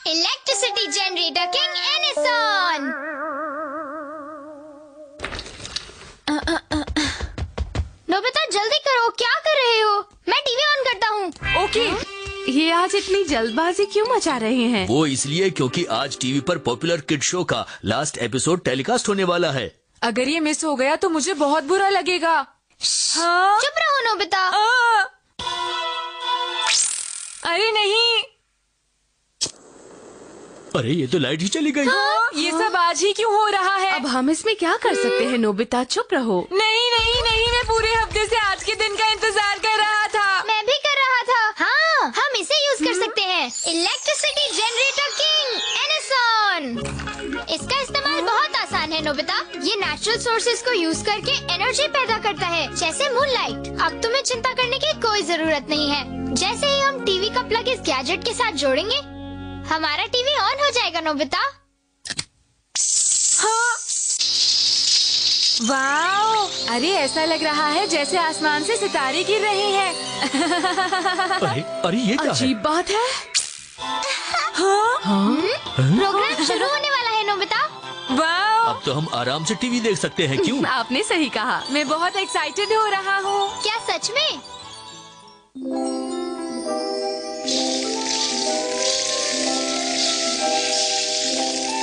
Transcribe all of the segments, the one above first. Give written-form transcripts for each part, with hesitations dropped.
Electricity generator king Enison. Nobita जल्दी करो, क्या कर रहे हो? मैं टीवी ऑन करता हूँ। ओके। ये आज इतनी जल्दबाजी क्यों मचा रहे हैं? वो इसलिए क्योंकि आज टीवी पर पॉपुलर किड शो का लास्ट एपिसोड टेलीकास्ट होने वाला है। अगर ये मिस हो गया तो मुझे बहुत बुरा लगेगा। हाँ? चुप रहो नोबिता। अरे नहीं। अरे ये तो लाइट ही चली गई। ये सब आज ही क्यों हो रहा है? अब हम इसमें क्या कर सकते हैं नोबिता, चुप रहो। नहीं नहीं नहीं, मैं पूरे हफ्ते से आज के दिन का इंतजार कर रहा था। मैं भी कर रहा था। हाँ, हम इसे यूज कर सकते हैं। Electricity generator king Enison. इसका इस्तेमाल बहुत आसान है नोबिता। ये नेचुरल सोर्सेज को यूज करके एनर्जी पैदा करता है, जैसे मूनलाइट। अब तुम्हें चिंता करने की कोई जरूरत नहीं है। जैसे ही हम टीवी का प्लग इस गैजेट के साथ जोड़ेंगे, हमारा टीवी ऑन हो जाएगा नोबिता। हाँ। वाओ! अरे ऐसा लग रहा है जैसे आसमान से सितारे गिर रहे हैं। अरे अरे ये क्या है? अजीब बात है। प्रोग्राम शुरू होने वाला है नोबिता। वाओ! अब तो हम आराम से टीवी देख सकते हैं। क्यों? आपने सही कहा। मैं बहुत एक्साइटेड हो रहा हूँ। क्या सच में?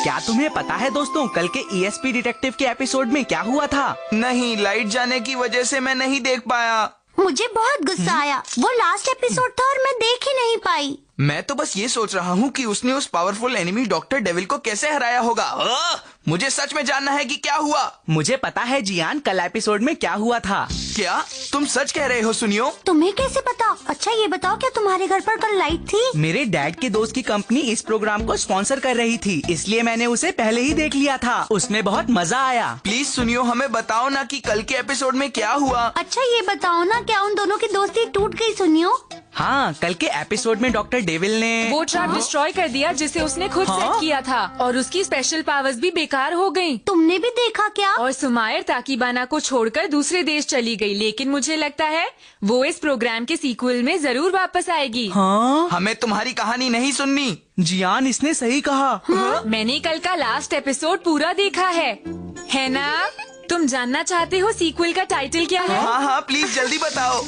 क्या तुम्हें पता है दोस्तों, कल के ESP डिटेक्टिव के एपिसोड में क्या हुआ था? नहीं, लाइट जाने की वजह से मैं नहीं देख पाया। मुझे बहुत गुस्सा आया। वो लास्ट एपिसोड था और मैं देख ही नहीं पाई। मैं तो बस ये सोच रहा हूँ कि उसने उस पावरफुल एनिमी डॉक्टर डेविल को कैसे हराया होगा। मुझे सच में जानना है कि क्या हुआ। मुझे पता है जियान, कल एपिसोड में क्या हुआ था। क्या तुम सच कह रहे हो? सुनियो। तुम्हें कैसे पता? अच्छा ये बताओ, क्या तुम्हारे घर पर कल लाइट थी? मेरे डैड के दोस्त की कंपनी इस प्रोग्राम को स्पॉन्सर कर रही थी, इसलिए मैंने उसे पहले ही देख लिया था। उसमें बहुत मजा आया। प्लीज सुनियो, हमें बताओ ना कि कल के एपिसोड में क्या हुआ। अच्छा ये बताओ ना, क्या उन दोनों की दोस्ती टूट गई? सुनियो। हाँ, कल के एपिसोड में डॉक्टर डेविल ने वो ट्रैप डिस्ट्रॉय कर दिया जिसे उसने खुद सेट किया था, और उसकी स्पेशल पावर्स भी बेकार हो गयी। तुमने भी देखा क्या? और सुमायर ताकीबाना को छोड़कर दूसरे देश चली गई, लेकिन मुझे लगता है वो इस प्रोग्राम के सीक्वल में जरूर वापस आएगी। हाँ? हमें तुम्हारी कहानी नहीं सुननी। जियान, इसने सही कहा। मैंने कल का लास्ट एपिसोड पूरा देखा है ना? तुम जानना चाहते हो सीक्वल का टाइटल क्या है? हाँ हाँ, प्लीज जल्दी बताओ।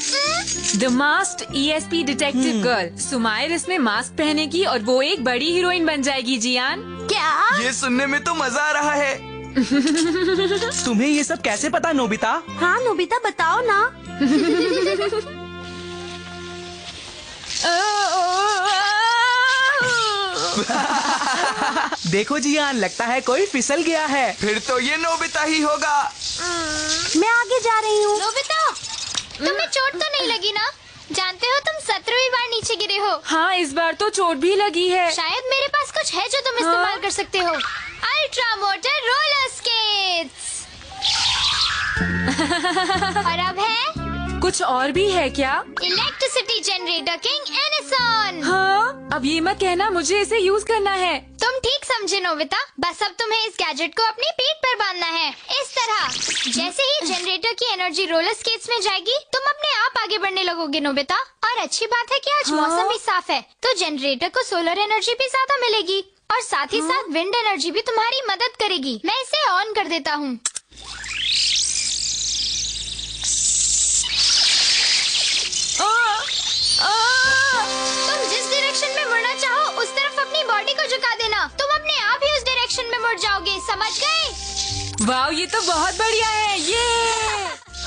The masked ESP detective girl. सुमायर इसमें मास्क पहनेगी और वो एक बड़ी हीरोइन बन जाएगी। जियान, क्या? ये सुनने में तो मजा आ रहा है। तुम्हें ये सब कैसे पता नोबिता? हाँ नोबिता, बताओ ना। देखो जियान, लगता है कोई फिसल गया है। फिर तो ये नोबिता ही होगा। मैं आगे जा रही हूँ। नोबिता, तुम्हें चोट तो नहीं लगी ना? जानते हो तुम 17वीं बार नीचे गिरे हो। हाँ, इस बार तो चोट भी लगी है। शायद मेरे पास कुछ है जो तुम इस्तेमाल कर सकते हो। Ultra motor roller skates. और अब है कुछ और भी है क्या? Electricity generator king Enison. हाँ, अब ये मत कहना मुझे इसे यूज करना है। तुम ठीक समझे नोबिता। बस अब तुम्हें इस गैजेट को अपनी पीठ पर बांधना है, इस तरह। जैसे ही जनरेटर की एनर्जी रोलर स्केट्स में जाएगी, तुम अपने आप आगे बढ़ने लगोगे नोबिता। और अच्छी बात है कि आज मौसम भी साफ है, तो जनरेटर को सोलर एनर्जी भी ज्यादा मिलेगी, और साथ ही साथ विंड एनर्जी भी तुम्हारी मदद करेगी। मैं इसे ऑन कर देता हूँ। तुम जिस डायरेक्शन में मुड़ना चाहो उस तरफ अपनी बॉडी को झुका देना। तुम अपने आप ही उस डायरेक्शन में मुड़ जाओगे, समझ गए? वाह, ये तो बहुत बढ़िया है। ये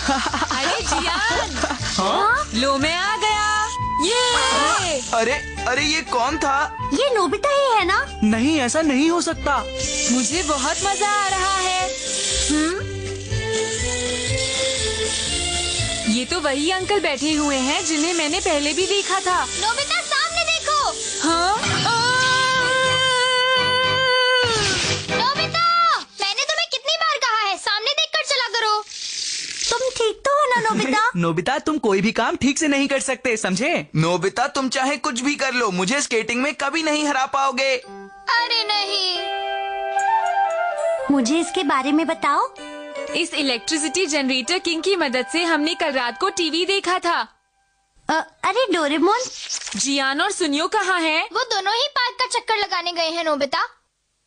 अरे जियान, लो मैं आ गया। ये अरे अरे, ये कौन था? ये नोबिता ही है ना? नहीं, ऐसा नहीं हो सकता। मुझे बहुत मजा आ रहा है। ये तो वही अंकल बैठे हुए हैं जिन्हें मैंने पहले भी देखा था। नोबिता, सामने देखो। हाँ? नोबिता, मैंने तुम्हें कितनी बार कहा है, सामने देखकर चला करो। तुम ठीक तो हो ना नोबिता? नोबिता, तुम कोई भी काम ठीक से नहीं कर सकते, समझे? नोबिता, तुम चाहे कुछ भी कर लो, मुझे स्केटिंग में कभी नहीं हरा पाओगे। अरे नहीं। मुझे इसके बारे में बताओ। इस इलेक्ट्रिसिटी जनरेटर किंग की मदद से हमने कल रात को टीवी देखा था। अरे डोरेमोन। जियान और सुनियो कहाँ हैं? वो दोनों ही पार्क का चक्कर लगाने गए हैं नोबिता।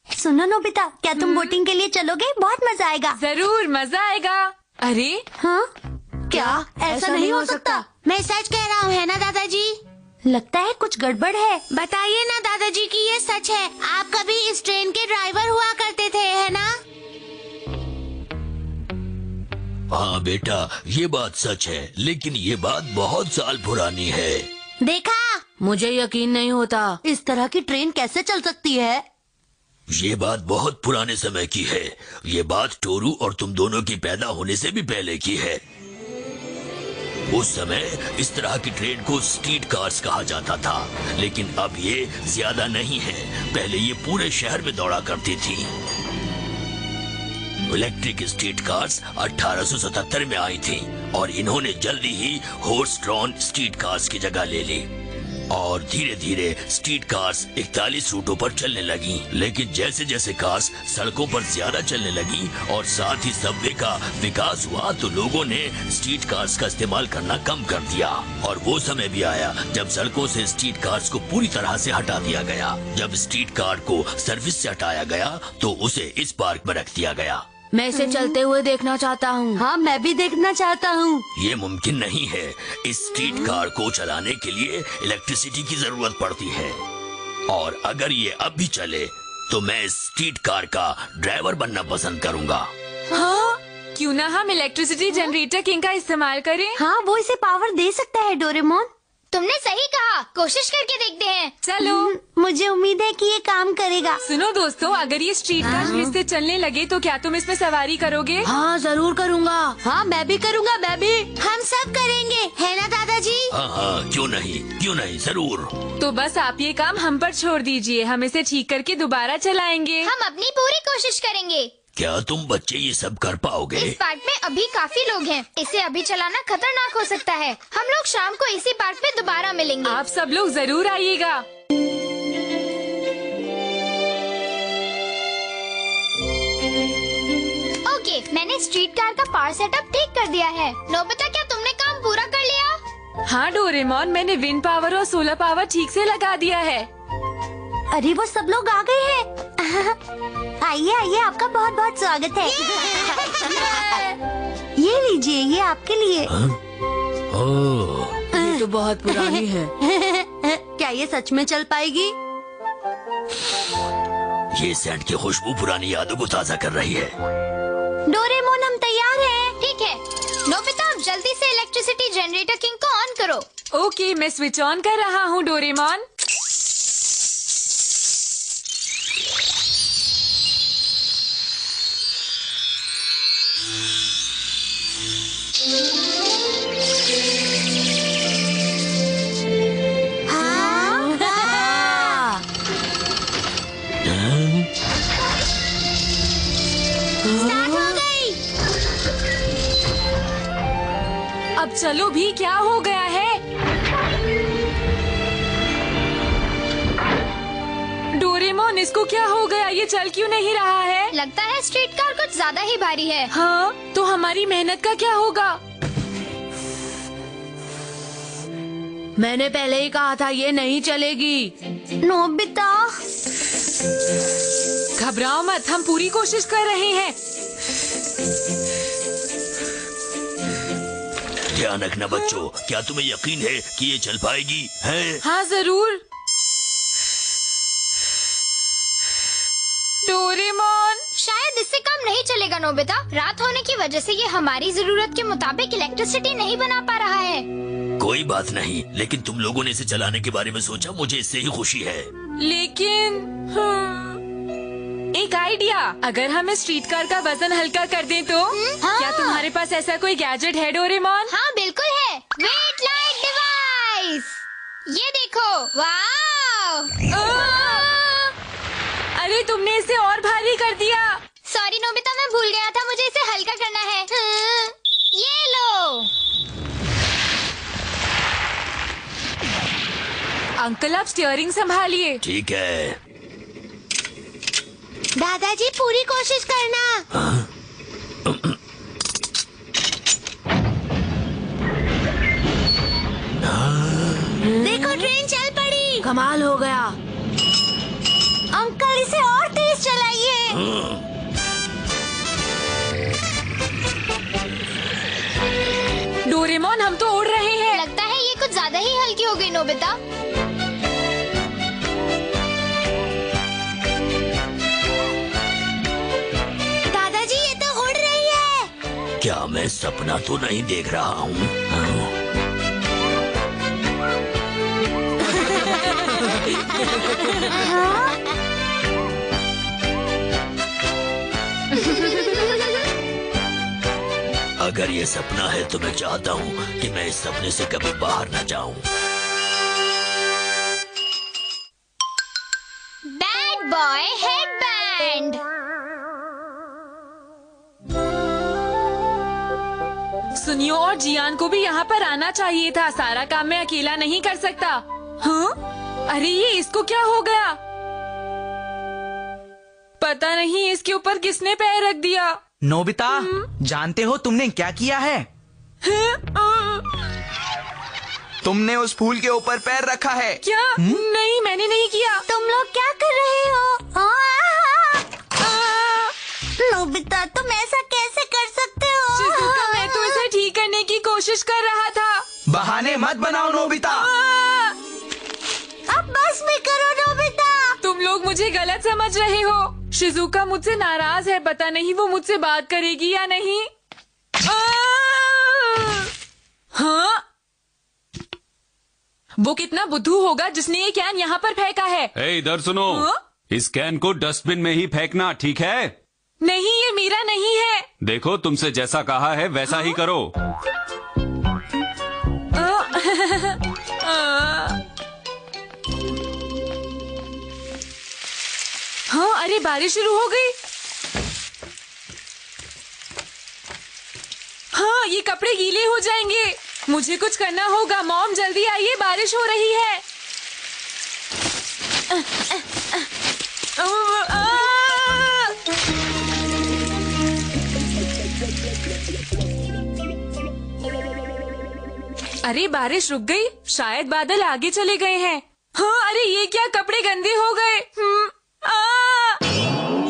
सुनो नोबिता, क्या तुम बोटिंग के लिए चलोगे? बहुत मजा आएगा। जरूर मजा आएगा। अरे हाँ? क्या ऐसा नहीं हो सकता? मैं सच कह रहा हूँ, है ना दादाजी? लगता है कुछ गड़बड़ है। बताइए ना दादाजी कि ये सच है। आप कभी इस ट्रेन के ड्राइवर हुआ करते थे, है ना? हाँ बेटा, ये बात सच है, लेकिन ये बात बहुत साल पुरानी है। देखा, मुझे यकीन नहीं होता। इस तरह की ट्रेन कैसे चल सकती है? ये बात बहुत पुराने समय की है। ये बात टोरू और तुम दोनों की पैदा होने से भी पहले की है। उस समय इस तरह की ट्रेन को स्ट्रीट कार्स कहा जाता था, लेकिन अब ये ज्यादा नहीं है। पहले ये पूरे शहर में दौड़ा करती थी। इलेक्ट्रिक स्ट्रीट कार्स 1877 में आई थी और इन्होंने जल्दी ही हॉर्स ड्रॉन स्ट्रीट कार्स की जगह ले ली और धीरे धीरे स्ट्रीट कार्स 41 रूटों पर चलने लगी। लेकिन जैसे जैसे कार्स सड़कों पर ज्यादा चलने लगी और साथ ही सबवे का विकास हुआ, तो लोगों ने स्ट्रीट कार्स का इस्तेमाल करना कम कर दिया। और वो समय भी आया जब सड़कों से स्ट्रीट कार्स को पूरी तरह से हटा दिया गया। जब स्ट्रीट कार को सर्विस से हटाया गया तो उसे इस पार्क में रख दिया गया। मैं इसे चलते हुए देखना चाहता हूँ। हाँ, मैं भी देखना चाहता हूँ। ये मुमकिन नहीं है। इस स्ट्रीट कार को चलाने के लिए इलेक्ट्रिसिटी की जरूरत पड़ती है, और अगर ये अब भी चले तो मैं इस स्ट्रीट कार का ड्राइवर बनना पसंद करूँगा। हाँ, क्यों ना हम इलेक्ट्रिसिटी जनरेटर किंग का इस्तेमाल करें? हाँ, वो इसे पावर दे सकता है डोरेमोन। तुमने सही कहा, कोशिश करके देखते हैं। चलो। मुझे उम्मीद है कि ये काम करेगा। सुनो दोस्तों, अगर ये स्ट्रीट कार फिर से चलने लगे तो क्या तुम इसमें सवारी करोगे? हाँ जरूर करूँगा। हाँ, मैं भी करूँगा, मैं भी। हम सब करेंगे, है ना दादाजी? हाँ हाँ, क्यों नहीं, जरूर। तो बस आप ये काम हम पर छोड़ दीजिए, हम इसे ठीक करके दोबारा चलाएंगे। हम अपनी पूरी कोशिश करेंगे। क्या तुम बच्चे ये सब कर पाओगे? इस पार्क में अभी काफी लोग हैं। इसे अभी चलाना खतरनाक हो सकता है। हम लोग शाम को इसी पार्क में दोबारा मिलेंगे। आप सब लोग जरूर आइएगा। ओके, मैंने स्ट्रीट कार का पावर सेटअप ठीक कर दिया है। नोबिता, क्या तुमने काम पूरा कर लिया? हाँ डोरेमोन, मैंने विंड पावर और सोलर पावर ठीक से लगा दिया है। अरे वो सब लोग आ गए हैं। आइए आइए, आपका बहुत बहुत स्वागत है। ये लीजिए, ये आपके लिए। ओह, ये तो बहुत पुरानी है। क्या ये सच में चल पाएगी? ये सेंट की खुशबू पुरानी यादों को ताज़ा कर रही है। डोरेमोन, हम तैयार हैं। ठीक है नोबिता, अब जल्दी से इलेक्ट्रिसिटी जनरेटर किंग को ऑन करो। ओके, मैं स्विच ऑन कर रहा हूँ डोरेमोन। स्टार्ट हो गई। अब चलो भी, क्या हो गया है? डोरेमोन, इसको क्या हो गया? ये चल क्यों नहीं रहा है? लगता है स्ट्रीट कार कुछ ज्यादा ही भारी है। हाँ, तो हमारी मेहनत का क्या होगा? मैंने पहले ही कहा था ये नहीं चलेगी। नोबिता, घबराओ मत, हम पूरी कोशिश कर रहे हैं। ध्यान रखना बच्चों, क्या तुम्हें यकीन है कि ये चल पाएगी? है? हाँ जरूर। डोरेमोन, शायद इससे काम नहीं चलेगा नोबिता। रात होने की वजह से ये हमारी जरूरत के मुताबिक इलेक्ट्रिसिटी नहीं बना पा रहा है। कोई बात नहीं, लेकिन तुम लोगों ने इसे चलाने के बारे में सोचा, मुझे इससे ही खुशी है। लेकिन एक आइडिया, अगर हम इस स्ट्रीट कार का वजन हल्का कर दें तो? हाँ। क्या तुम्हारे पास ऐसा कोई गैजेट है डोरेमोन? हाँ बिल्कुल है, वेट लाइट डिवाइस। ये देखो, वाह! अरे तुमने इसे और भारी कर दिया। सॉरी नोबिता, मैं भूल गया था, मुझे इसे हल्का करना है। ये लो। अंकल, आप स्टीयरिंग संभालिए। ठीक है। दादाजी, पूरी कोशिश करना। देखो ट्रेन चल पड़ी। कमाल हो गया। और इसे और तेज चलाइए। डोरेमोन, हम तो उड़ रहे हैं। लगता है ये कुछ ज्यादा ही हल्की हो गई नोबिता। दादाजी, ये तो उड़ रही है। क्या मैं सपना तो नहीं देख रहा हूँ? अगर ये सपना है तो मैं चाहता हूँ कि मैं इस सपने से कभी बाहर न जाऊँ। Bad boy headband. सुनियो और जियान को भी यहाँ पर आना चाहिए था। सारा काम मैं अकेला नहीं कर सकता। हाँ? अरे ये इसको क्या हो गया? पता नहीं इसके ऊपर किसने पैर रख दिया। नोबिता, जानते हो तुमने क्या किया है? तुमने उस फूल के ऊपर पैर रखा है। क्या? नहीं, मैंने नहीं किया। तुम लोग क्या कर रहे हो? नोबिता, तुम ऐसा कैसे कर सकते हो? शिज़ुका, मैं तो इसे ठीक करने की कोशिश कर रहा था। बहाने मत बनाओ नोबिता। अब बस भी करो नोबिता। तुम लोग मुझे गलत समझ रहे हो। शिज़ुका मुझसे नाराज है। पता नहीं वो मुझसे बात करेगी या नहीं। हाँ? वो कितना बुद्धू होगा जिसने ये कैन यहाँ पर फेंका है। इधर सुनो। हाँ? इस कैन को डस्टबिन में ही फेंकना, ठीक है? नहीं, ये मेरा नहीं है। देखो, तुमसे जैसा कहा है वैसा ही करो। हाँ, अरे बारिश शुरू हो गई। हाँ, ये कपड़े गीले हो जाएंगे। मुझे कुछ करना होगा। मॉम, जल्दी आइए, बारिश हो रही है। अरे बारिश रुक गई। शायद बादल आगे चले गए हैं। हाँ, अरे ये क्या, कपड़े गंदे हो गए।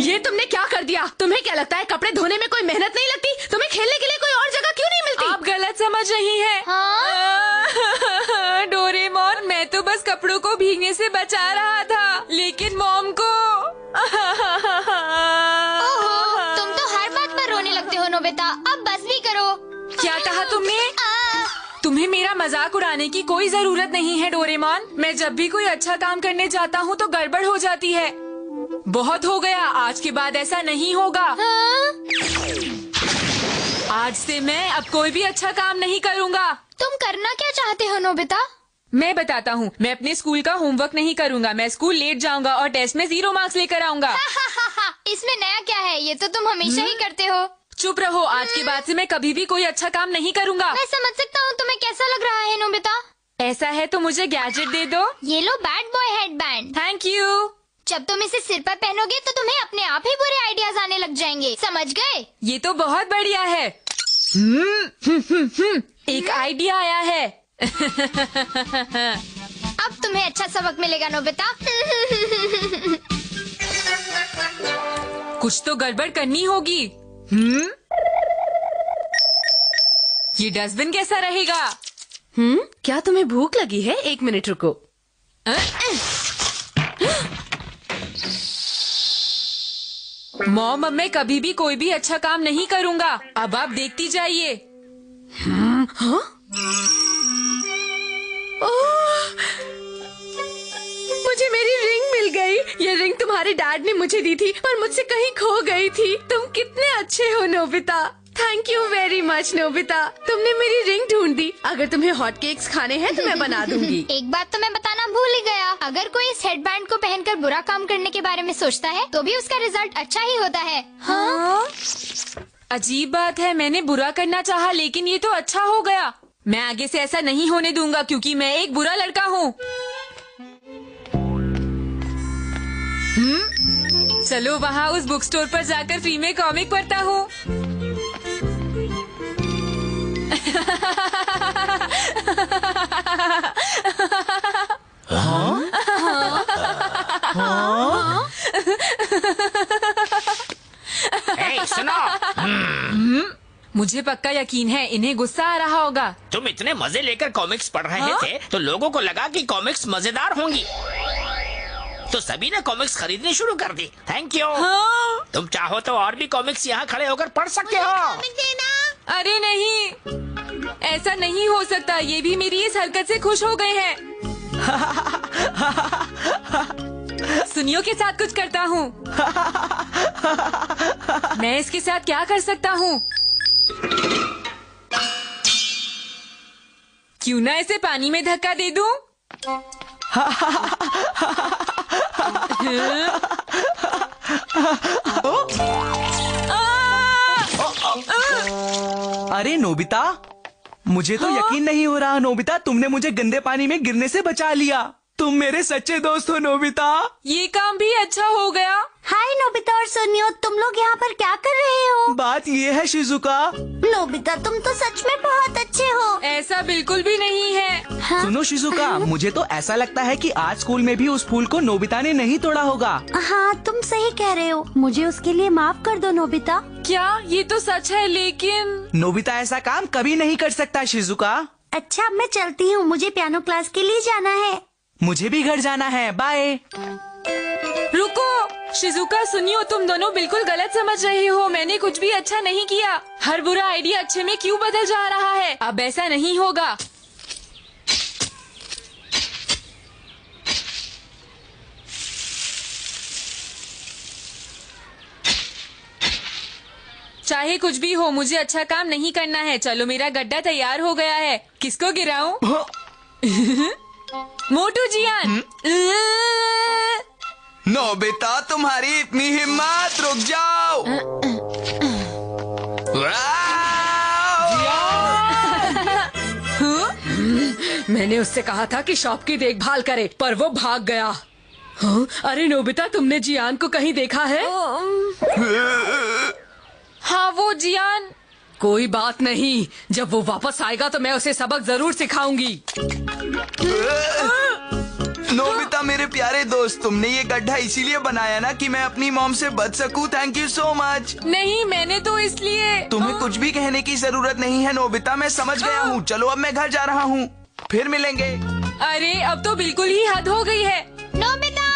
ये तुमने क्या कर दिया? तुम्हें क्या लगता है कपड़े धोने में कोई मेहनत नहीं लगती? तुम्हें खेलने के लिए कोई और जगह क्यों नहीं मिलती? आप गलत समझ रही हैं। डोरेमोन, मैं तो बस कपड़ों को भीगने से बचा रहा था, लेकिन मॉम को। ओहो, तुम तो हर बात पर रोने लगते हो नोबिता। अब बस भी करो। क्या कहा तुमने? तुम्हें मेरा मजाक उड़ाने की कोई जरूरत नहीं है डोरेमोन। मैं जब भी कोई अच्छा काम करने जाता हूँ तो गड़बड़ हो जाती है। बहुत हो गया, आज के बाद ऐसा नहीं होगा। आज से मैं अब कोई भी अच्छा काम नहीं करूँगा। तुम करना क्या चाहते हो नोबिता? मैं बताता हूँ। मैं अपने स्कूल का होमवर्क नहीं करूँगा। मैं स्कूल लेट जाऊँगा और टेस्ट में 0 मार्क्स लेकर आऊँगा। इसमें नया क्या है? ये तो तुम हमेशा ही करते हो। चुप रहो। आज के बाद से मैं कभी भी कोई अच्छा काम नहीं करूँगा। मैं समझ सकता हूँ तुम्हें कैसा लग रहा है नोबिता। ऐसा है तो मुझे गैजेट दे दो। ये लो bad boy headband. Thank you. जब तुम इसे सिर पर पहनोगे तो तुम्हें अपने आप ही बुरे आइडियाज आने लग जाएंगे। समझ गए? ये तो बहुत बढ़िया है। एक आइडिया आया है। अब तुम्हें अच्छा सबक मिलेगा नोबिता। कुछ तो गड़बड़ करनी होगी। ये डस्टबिन कैसा रहेगा? क्या तुम्हें भूख लगी है? 1 मिनट रुको। मॉम, अब मैं कभी भी कोई भी अच्छा काम नहीं करूँगा। अब आप देखती जाइए। मुझे मेरी रिंग मिल गई। ये रिंग तुम्हारे डैड ने मुझे दी थी और मुझसे कहीं खो गई थी। तुम कितने अच्छे हो Nobita. Thank you very much Nobita. तुमने मेरी रिंग ढूंढ दी। अगर तुम्हें हॉट केक्स खाने हैं तो मैं बना दूंगी। एक बात तो मैं बताना भूल ही गया। अगर कोई इस हेडबैंड को पहनकर बुरा काम करने के बारे में सोचता है तो भी उसका रिजल्ट अच्छा ही होता है। हाँ? अजीब बात है। मैंने बुरा करना चाहा लेकिन ये तो अच्छा हो गया। मैं आगे से ऐसा नहीं होने दूंगा क्योंकि मैं एक बुरा लड़का हूँ। चलो वहाँ उस बुक स्टोर पर जाकर फ्री में कॉमिक पढ़ता हूँ। मुझे पक्का यकीन है इन्हें गुस्सा आ रहा होगा। तुम इतने मजे लेकर कॉमिक्स पढ़ रहे थे तो लोगों को लगा कि कॉमिक्स मजेदार होंगी, तो सभी ने कॉमिक्स खरीदनी शुरू कर दी। Thank you. तुम चाहो तो और भी कॉमिक्स यहाँ खड़े होकर पढ़ सकते हो। अरे नहीं, ऐसा नहीं हो सकता। ये भी मेरी इस हरकत से खुश हो गए हैं। सुनियो के साथ कुछ करता हूँ। मैं इसके साथ क्या कर सकता हूँ? क्यों ना इसे पानी में धक्का दे दूँ? अरे नोबिता, मुझे तो यकीन नहीं हो रहा नोबिता, तुमने मुझे गंदे पानी में गिरने से बचा लिया। तुम मेरे सच्चे दोस्त हो नोबिता। ये काम भी अच्छा हो गया। हाय नोबिता और सुनियो, तुम लोग यहाँ पर क्या कर रहे हो? बात ये है शिजुका। नोबिता तुम तो सच में बहुत अच्छे हो। ऐसा बिल्कुल भी नहीं है। हाँ? सुनो शिजुका, मुझे तो ऐसा लगता है कि आज स्कूल में भी उस फूल को नोबिता ने नहीं तोड़ा होगा। हाँ तुम सही कह रहे हो, मुझे उसके लिए माफ कर दो नोबिता। क्या? ये तो सच है, लेकिन नोबिता ऐसा काम कभी नहीं कर सकता शिजुका। अच्छा अब मैं चलती हूँ, मुझे पियानो क्लास के लिए जाना है। मुझे भी घर जाना है, बाय। रुको शिजुका, सुनियो, तुम दोनों बिल्कुल गलत समझ रहे हो। मैंने कुछ भी अच्छा नहीं किया। हर बुरा आइडिया अच्छे में क्यों बदल जा रहा है? अब ऐसा नहीं होगा। चाहे कुछ भी हो, मुझे अच्छा काम नहीं करना है। चलो मेरा गड्ढा तैयार हो गया है। किसको गिराऊं? मोटू जियान। नोबिता तुम्हारी इतनी हिम्मत, रुक जाओ। मैंने उससे कहा था कि शॉप की देखभाल करे, पर वो भाग गया। हाँ? अरे नोबिता, तुमने जियान को कहीं देखा है? हाँ वो जियान। कोई बात नहीं, जब वो वापस आएगा तो मैं उसे सबक जरूर सिखाऊंगी। नोबिता मेरे प्यारे दोस्त, तुमने ये गड्ढा इसीलिए बनाया ना कि मैं अपनी मॉम से बच सकूं। Thank you so much. नहीं, मैंने तो इसलिए। तुम्हें कुछ भी कहने की जरूरत नहीं है नोबिता, मैं समझ गया हूँ। चलो अब मैं घर जा रहा हूँ, फिर मिलेंगे। अरे अब तो बिल्कुल ही हद हो गई है। नोबिता,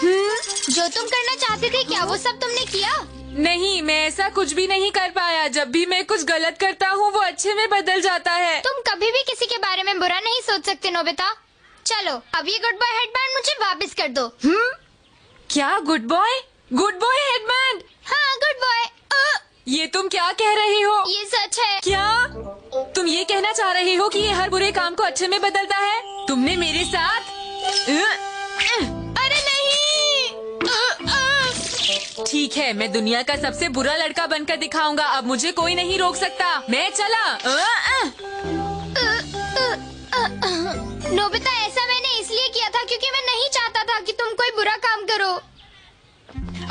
जो तुम करना चाहते थे क्या वो सब तुमने किया? नहीं, मैं ऐसा कुछ भी नहीं कर पाया। जब भी मैं कुछ गलत करता हूँ वो अच्छे में बदल जाता है। तुम कभी भी किसी के बारे में बुरा नहीं सोच सकते नोबिता। चलो अब ये गुड बॉय हेडबैंड मुझे वापस कर दो। क्या good boy? Good boy headband? हाँ गुड बॉय। ये तुम क्या कह रहे हो? ये सच है। क्या तुम ये कहना चाह रहे हो कि ये हर बुरे काम को अच्छे में बदलता है? तुमने मेरे साथ अरे नहीं। ठीक है, मैं दुनिया का सबसे बुरा लड़का बनकर दिखाऊंगा। अब मुझे कोई नहीं रोक सकता। मैं चला। नोबिता, ऐसा मैंने इसलिए किया था क्योंकि मैं नहीं चाहता था कि तुम कोई बुरा काम करो।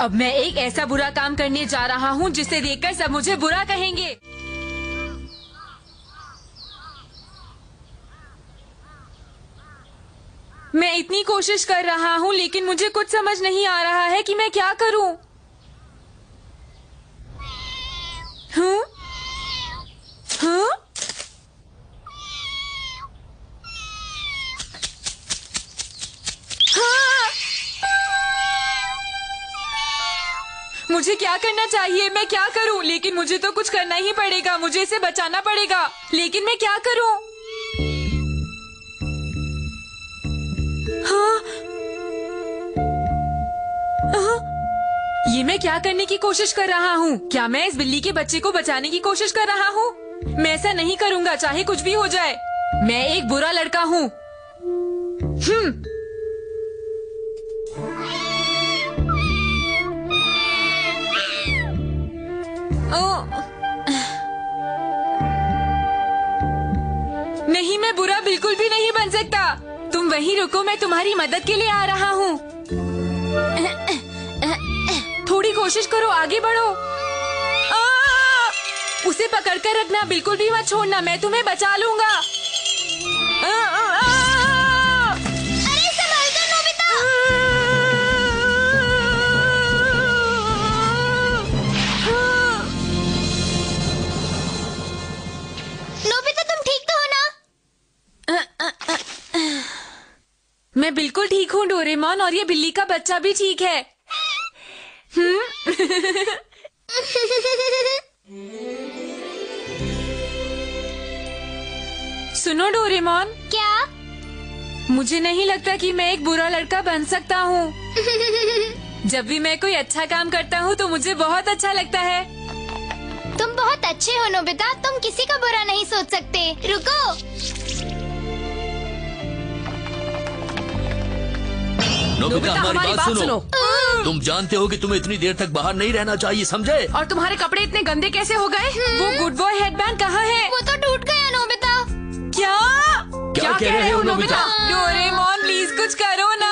अब मैं एक ऐसा बुरा काम करने जा रहा हूँ जिसे देखकर सब मुझे बुरा कहेंगे। मैं इतनी कोशिश कर रहा हूँ लेकिन मुझे कुछ समझ नहीं आ रहा है कि मैं क्या करूँ। हाँ? हाँ? हाँ? मुझे क्या करना चाहिए? मैं क्या करूं? लेकिन मुझे तो कुछ करना ही पड़ेगा। मुझे इसे बचाना पड़ेगा। लेकिन मैं क्या करूं? हाँ? हाँ? ये मैं क्या करने की कोशिश कर रहा हूँ? क्या मैं इस बिल्ली के बच्चे को बचाने की कोशिश कर रहा हूँ? मैं ऐसा नहीं करूँगा, चाहे कुछ भी हो जाए। मैं एक बुरा लड़का हूँ। नहीं, मैं बुरा बिल्कुल भी नहीं बन सकता। तुम वहीं रुको, मैं तुम्हारी मदद के लिए आ रहा हूँ। थोड़ी कोशिश करो, आगे बढ़ो। उसे पकड़कर रखना, बिल्कुल भी मत छोड़ना। मैं तुम्हें बचा लूंगा। अरे संभाल कर नोबिता। बिल्कुल ठीक हूँ डोरेमोन, और ये बिल्ली का बच्चा भी ठीक है। सुनो डोरेमोन, क्या? मुझे नहीं लगता कि मैं एक बुरा लड़का बन सकता हूँ। जब भी मैं कोई अच्छा काम करता हूँ तो मुझे बहुत अच्छा लगता है। तुम बहुत अच्छे हो नोबिता, तुम किसी का बुरा नहीं सोच सकते। रुको, नोबिता हमारी बात सुनो। तुम जानते हो कि तुम्हें इतनी देर तक बाहर नहीं रहना चाहिए, समझे? और तुम्हारे कपड़े इतने गंदे कैसे हो गए? वो गुड बॉय हेडबैंड कहाँ है? वो तो टूट गया नोबिता। क्या क्या कह रहे हो नोबिता? डोरेमोन प्लीज कुछ करो ना।